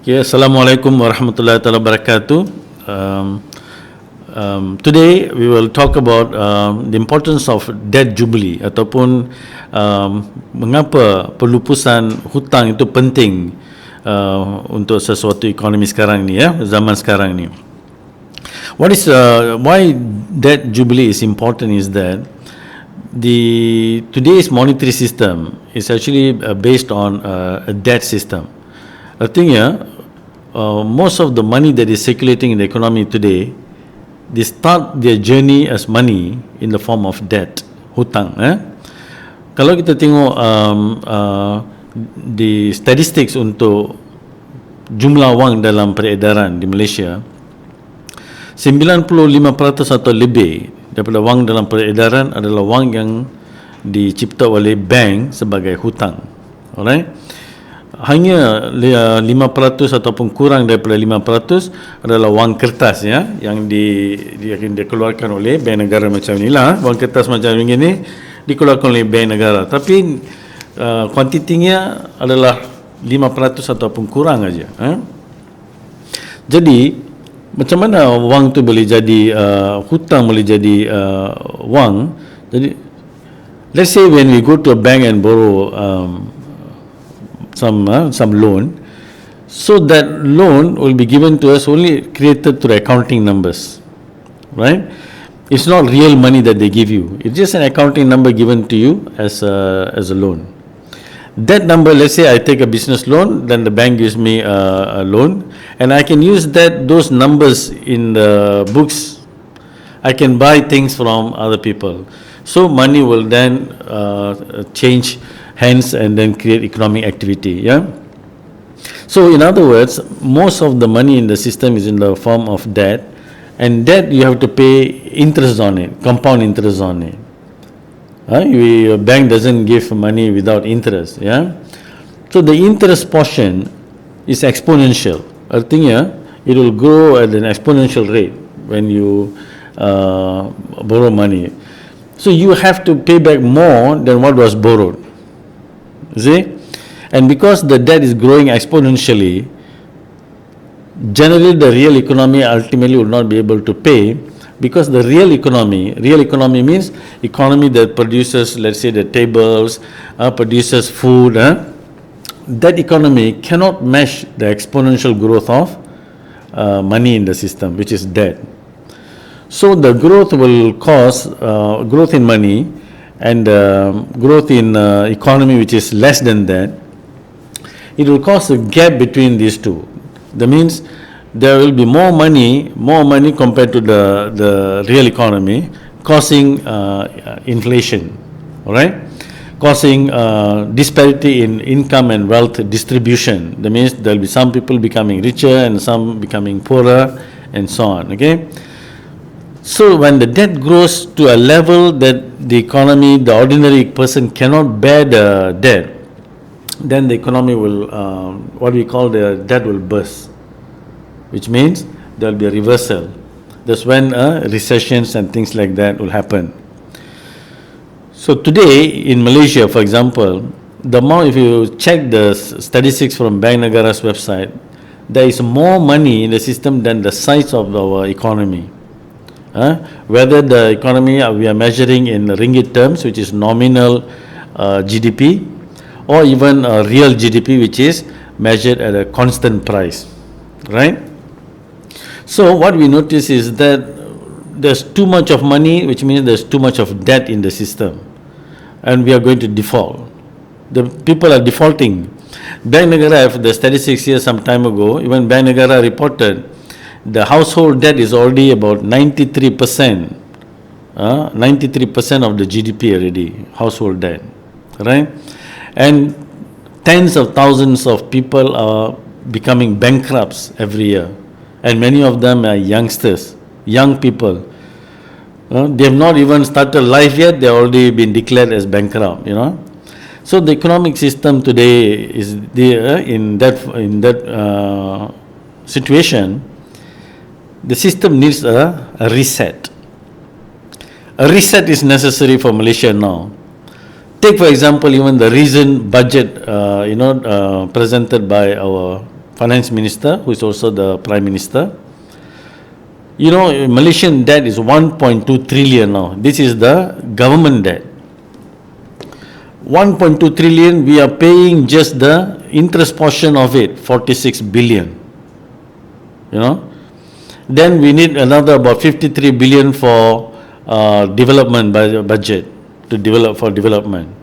Okay, Assalamualaikum warahmatullahi wabarakatuh. Today we will talk about the importance of debt jubilee ataupun mengapa pelupusan hutang itu penting untuk sesuatu ekonomi sekarang ni, ya, zaman sekarang ni. Why debt jubilee is important is that today's monetary system is actually based on a debt system. Artinya most of the money that is circulating in the economy today, they start their journey as money in the form of debt, hutang. Kalau kita tengok di statistics untuk jumlah wang dalam peredaran di Malaysia, 95% atau lebih daripada wang dalam peredaran adalah wang yang dicipta oleh bank sebagai hutang. Alright? Hanya 5% ataupun kurang daripada 5% adalah wang kertas, ya, yang dikeluarkan oleh bank negara macam inilah. Wang kertas macam ini dikeluarkan oleh bank negara, tapi kuantitinya adalah 5% ataupun kurang aja. Jadi macam mana wang tu boleh jadi hutang, boleh jadi wang? Jadi let's say when we go to a bank and borrow some loan, so that loan will be given to us only created to the accounting numbers, right? It's not real money that they give you. It's just an accounting number given to you as a loan. That number, let's say I take a business loan, then the bank gives me a loan, and I can use those numbers in the books. I can buy things from other people. So money will then change hands and then create economic activity. Yeah. So in other words, most of the money in the system is in the form of debt, and debt you have to pay interest on it, compound interest on it. Your bank doesn't give money without interest. Yeah. So the interest portion is exponential. Artinya it will grow at an exponential rate when you borrow money. So you have to pay back more than what was borrowed. See? And because the debt is growing exponentially, generally the real economy ultimately will not be able to pay, because the real economy means economy that produces, let's say, the tables, produces food, that economy cannot match the exponential growth of money in the system, which is debt. So the growth will cause growth in money and growth in economy which is less than that. It will cause a gap between these two. That means there will be more money compared to the real economy, causing inflation, alright? Causing disparity in income and wealth distribution. That means there will be some people becoming richer and some becoming poorer and so on, okay? So when the debt grows to a level that the economy, the ordinary person cannot bear the debt, then the economy will, what we call the debt will burst, which means there will be a reversal. That's when recessions and things like that will happen. So today in Malaysia, for example, the amount, if you check the statistics from Bank Negara's website, there is more money in the system than the size of our economy. Whether the economy we are measuring in ringgit terms, which is nominal GDP, or even real GDP, which is measured at a constant price, right? So what we notice is that there's too much of money, which means there's too much of debt in the system, and we are going to default. The people are defaulting. Bank Negara, the statistics here some time ago, even Bank Negara reported the household debt is already about 93%. 93% of the GDP already, household debt, right? And tens of thousands of people are becoming bankrupts every year, and many of them are youngsters, young people. They have not even started life yet, they have already been declared as bankrupt, you know. So the economic system today is there in that situation. The system needs a reset. A reset is necessary for Malaysia now. Take for example even the recent budget, presented by our finance minister, who is also the prime minister. You know, Malaysian debt is 1.2 trillion now. This is the government debt. 1.2 trillion, we are paying just the interest portion of it, 46 billion. You know, then we need another about 53 billion for development budget, to develop for development.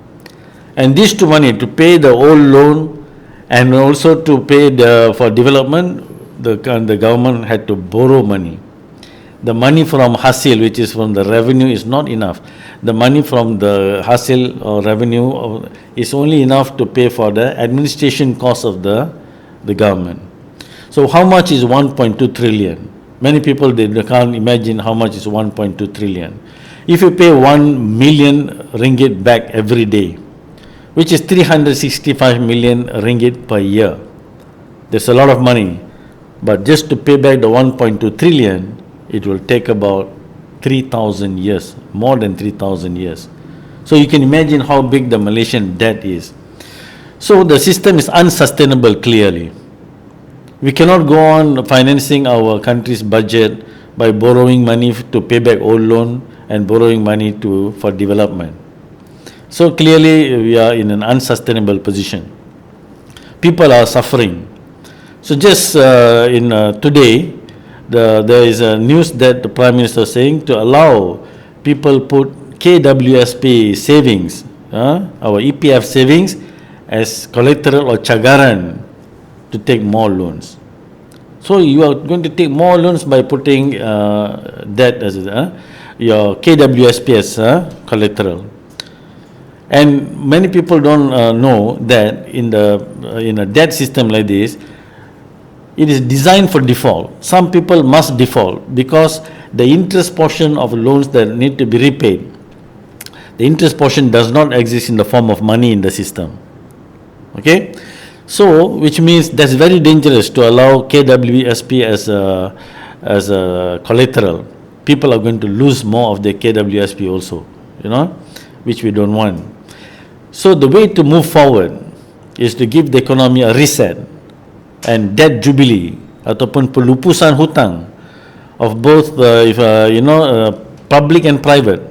And these two money, to pay the old loan and also to pay for development, the government had to borrow money. The money from hasil, which is from the revenue, is not enough. The money from the hasil or revenue is only enough to pay for the administration cost of the government. So how much is 1.2 trillion? Many people, they can't imagine how much is 1.2 trillion. If you pay 1 million ringgit back every day, which is 365 million ringgit per year, there's a lot of money. But just to pay back the 1.2 trillion, it will take about 3,000 years, more than 3,000 years. So you can imagine how big the Malaysian debt is. So the system is unsustainable, clearly. We cannot go on financing our country's budget by borrowing money to pay back old loan and borrowing money for development. So clearly we are in an unsustainable position. People are suffering. So just today, there is a news that the Prime Minister is saying to allow people put KWSP savings, our EPF savings, as collateral or cagaran to take more loans. So you are going to take more loans by putting that as your KWSP as collateral. And many people don't know that in a debt system like this, it is designed for default. Some people must default because the interest portion of loans that need to be repaid, the interest portion does not exist in the form of money in the system. Okay? So, which means that's very dangerous to allow KWSP as a collateral. People are going to lose more of their KWSP also, which we don't want. So the way to move forward is to give the economy a reset and debt jubilee ataupun pelupusan hutang of both public and private.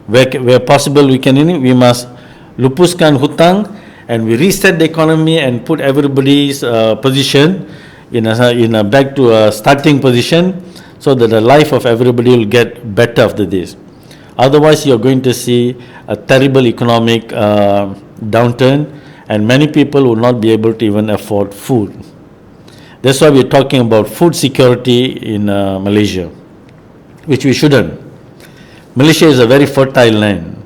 Where possible we must lupuskan hutang and we reset the economy and put everybody's position in a back to a starting position so that the life of everybody will get better after this. Otherwise, you're going to see a terrible economic downturn and many people will not be able to even afford food. That's why we're talking about food security in Malaysia, which we shouldn't. Malaysia is a very fertile land,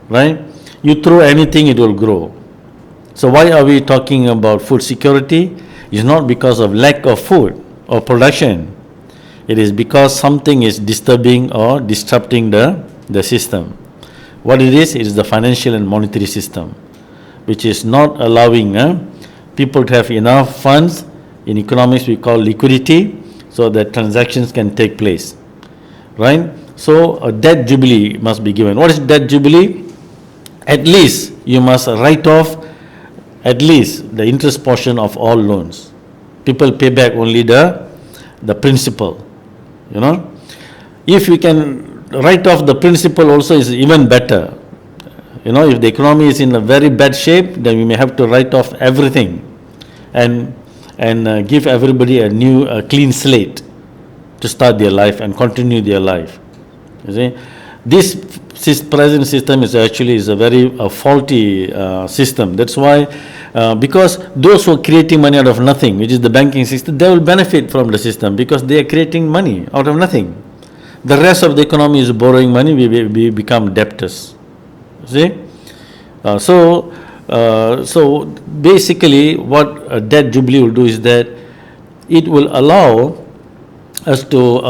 right? You throw anything, it will grow. So why are we talking about food security? It's not because of lack of food or production. It is because something is disturbing or disrupting the system. What it is the financial and monetary system, which is not allowing people to have enough funds. In economics, we call liquidity, so that transactions can take place, right? So a debt jubilee must be given. What is debt jubilee? At least you must write off at least the interest portion of all loans. People pay back only the principal, If we can write off the principal also, is even better. If the economy is in a very bad shape, then we may have to write off everything and give everybody a clean slate to start their life and continue their life. You see, this present system is actually a very faulty system. That's why, because those who are creating money out of nothing, which is the banking system, they will benefit from the system because they are creating money out of nothing. The rest of the economy is borrowing money. We become debtors. See, so basically, what a debt jubilee will do is that it will allow us to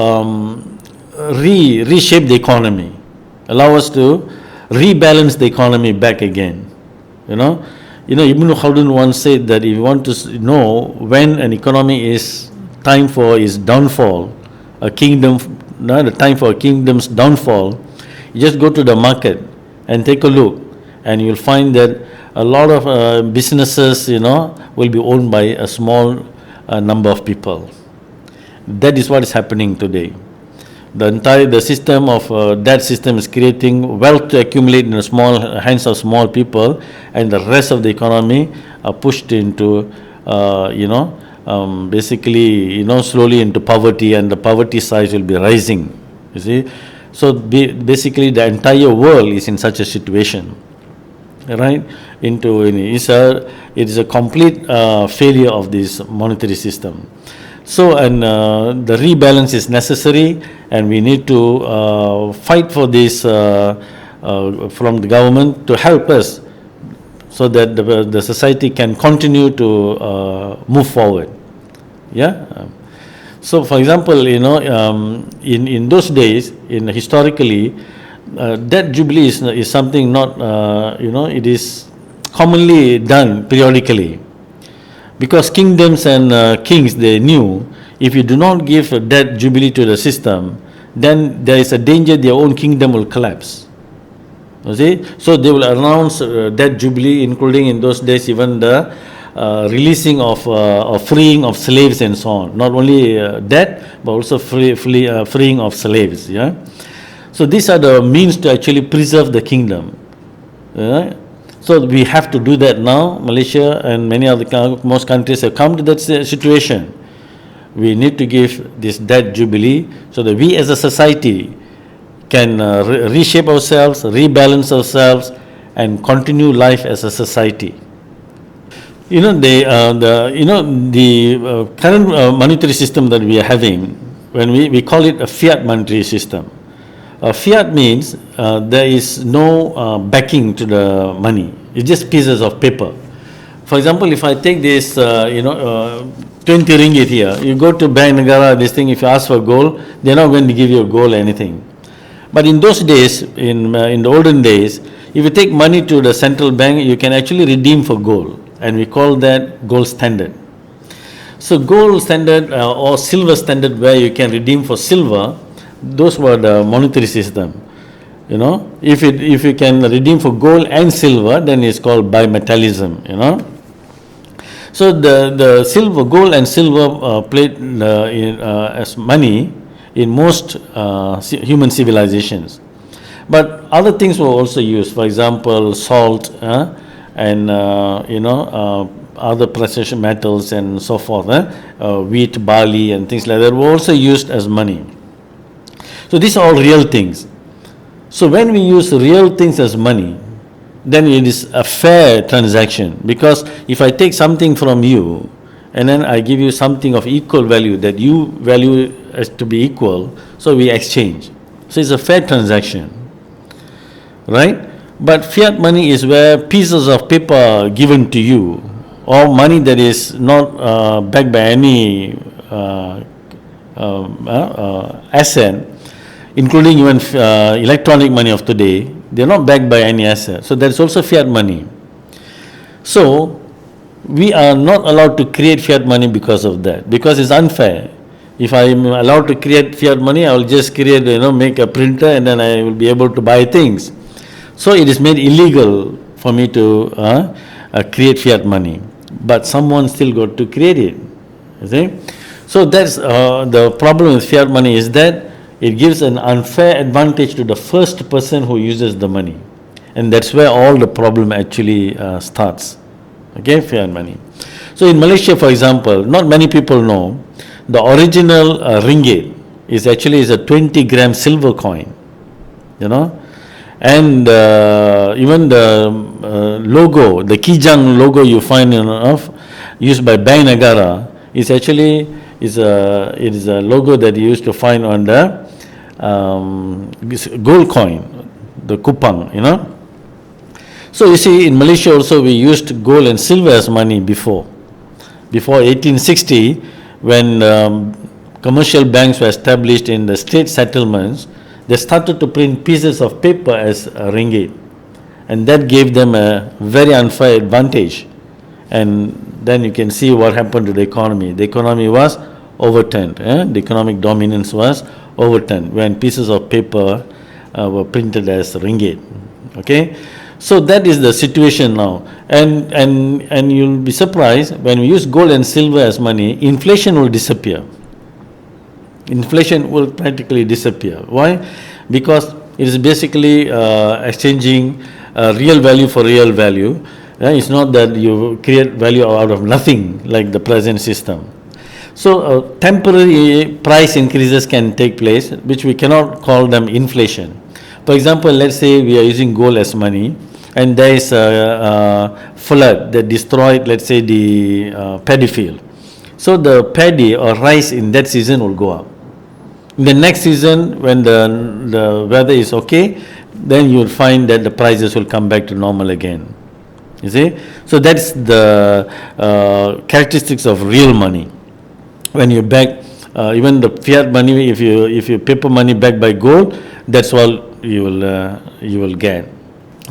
reshape the economy, allow us to rebalance the economy back again. Ibn Khaldun once said that if you want to know when an economy is time for its downfall, the time for a kingdom's downfall, you just go to the market and take a look, and you'll find that a lot of businesses, will be owned by a small number of people. That is what is happening today. The system of that system is creating wealth to accumulate in the small hands of small people, and the rest of the economy are pushed into, basically, slowly into poverty, and the poverty size will be rising. You see, so basically the entire world is in such a situation, right? It is a complete failure of this monetary system. So, and the rebalance is necessary, and we need to fight for this from the government to help us, so that the society can continue to move forward. Yeah. So, for example, in those days, historically, debt jubilee is something not, it is commonly done periodically. Because kingdoms and kings, they knew, if you do not give a debt jubilee to the system, then there is a danger their own kingdom will collapse. You see? So they will announce debt jubilee, including in those days even the releasing of or freeing of slaves and so on. Not only debt, but also freeing of slaves. Yeah. So these are the means to actually preserve the kingdom. Yeah? So we have to do that now. Malaysia and many other most countries have come to that situation. We need to give this debt jubilee so that we as a society can reshape ourselves, rebalance ourselves, and continue life as a society. The current monetary system that we are having, when we call it a fiat monetary system. Fiat means there is no backing to the money. It's just pieces of paper. For example, if I take this, 20 ringgit here, you go to Bank Negara, this thing, if you ask for gold, they're not going to give you gold or anything. But in those days, in the olden days, if you take money to the central bank, you can actually redeem for gold, and we call that gold standard. So gold standard or silver standard, where you can redeem for silver, those were the monetary system. If you can redeem for gold and silver, then it's called bimetallism. So the silver, gold and silver played as money in most human civilizations. But other things were also used. For example, salt and other precious metals and so forth. Wheat, barley, and things like that were also used as money. So these are all real things. So when we use real things as money, then it is a fair transaction, because if I take something from you and then I give you something of equal value that you value as to be equal, so we exchange. So it's a fair transaction, right? But fiat money is where pieces of paper are given to you, or money that is not backed by any asset, including even electronic money of today. They are not backed by any asset. So that's also fiat money. So we are not allowed to create fiat money because of that, because it's unfair. If I am allowed to create fiat money, I will just create, make a printer, and then I will be able to buy things. So it is made illegal for me to create fiat money. But someone still got to create it. You see? So that's the problem with fiat money, is that it gives an unfair advantage to the first person who uses the money. And that's where all the problem actually starts. Okay, fiat money. So in Malaysia, for example, not many people know, the original ringgit is a 20-gram silver coin. And even the logo, the Kijang logo you find used by Bank Negara, is actually it is a logo that you used to find on the gold coin, the kupang. So you see, in Malaysia also we used gold and silver as money before 1860, when commercial banks were established in the state settlements. They started to print pieces of paper as a ringgit, and that gave them a very unfair advantage. And then you can see what happened to the economy. The economy was overturned. The economic dominance was overturned when pieces of paper were printed as ringgit. Okay, So that is the situation now, and you'll be surprised when we use gold and silver as money, inflation will disappear. Inflation will practically disappear. Why? Because it is basically exchanging real value for real value. It's not that you create value out of nothing like the present system. So temporary price increases can take place, which we cannot call them inflation. For example, let's say we are using gold as money, and there is a flood that destroyed, let's say, the paddy field. So the paddy or rice in that season will go up. In the next season, when the weather is okay, then you will find that the prices will come back to normal again. You see? So that's the characteristics of real money. When you back, even the fiat money, if you paper money backed by gold, that's all you will get.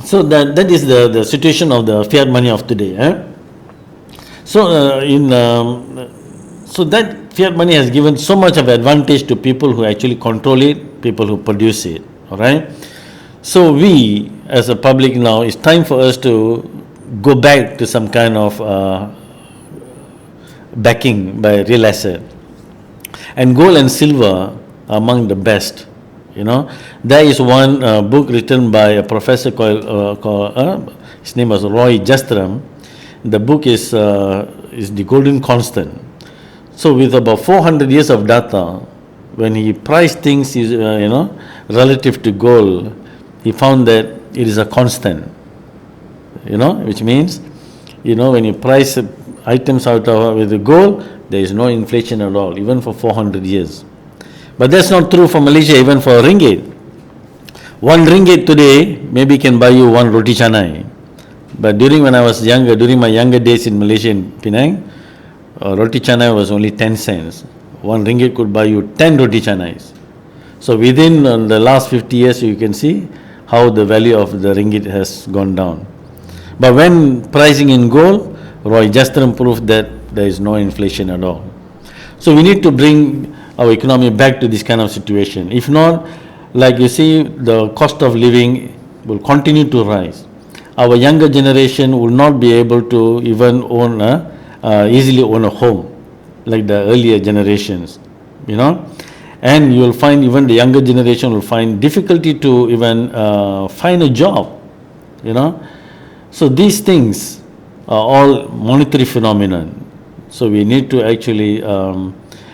So that is the situation of the fiat money of today. So so that fiat money has given so much of advantage to people who actually control it, people who produce it. All right. So we, as a public now, it's time for us to go back to some kind of backing by real asset. And gold and silver are among the best. There is one book written by a professor called his name was Roy Jastram. The book is the Golden Constant. So with about 400 years of data, when he priced things, relative to gold, he found that it is a constant. Which means, when you price items out with the gold, there is no inflation at all, even for 400 years. But that's not true for Malaysia, even for ringgit. 1 ringgit today maybe can buy you 1 roti canai. But during my younger days in Malaysia, in Penang, roti canai was only 10 cents. 1 ringgit could buy you 10 roti canais. So within the last 50 years, you can see how the value of the ringgit has gone down. But when pricing in gold, Roy Jastram proved that there is no inflation at all. So we need to bring our economy back to this kind of situation. If not, like you see, the cost of living will continue to rise. Our younger generation will not be able to even easily own a home like the earlier generations, and you will find even the younger generation will find difficulty to even find a job, So these things are all monetary phenomenon. So we need to actually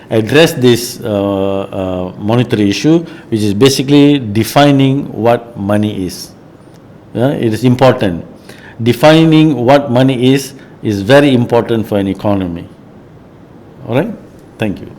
address this monetary issue, which is basically defining what money is. It is important. Defining what money is very important for an economy. All right? Thank you.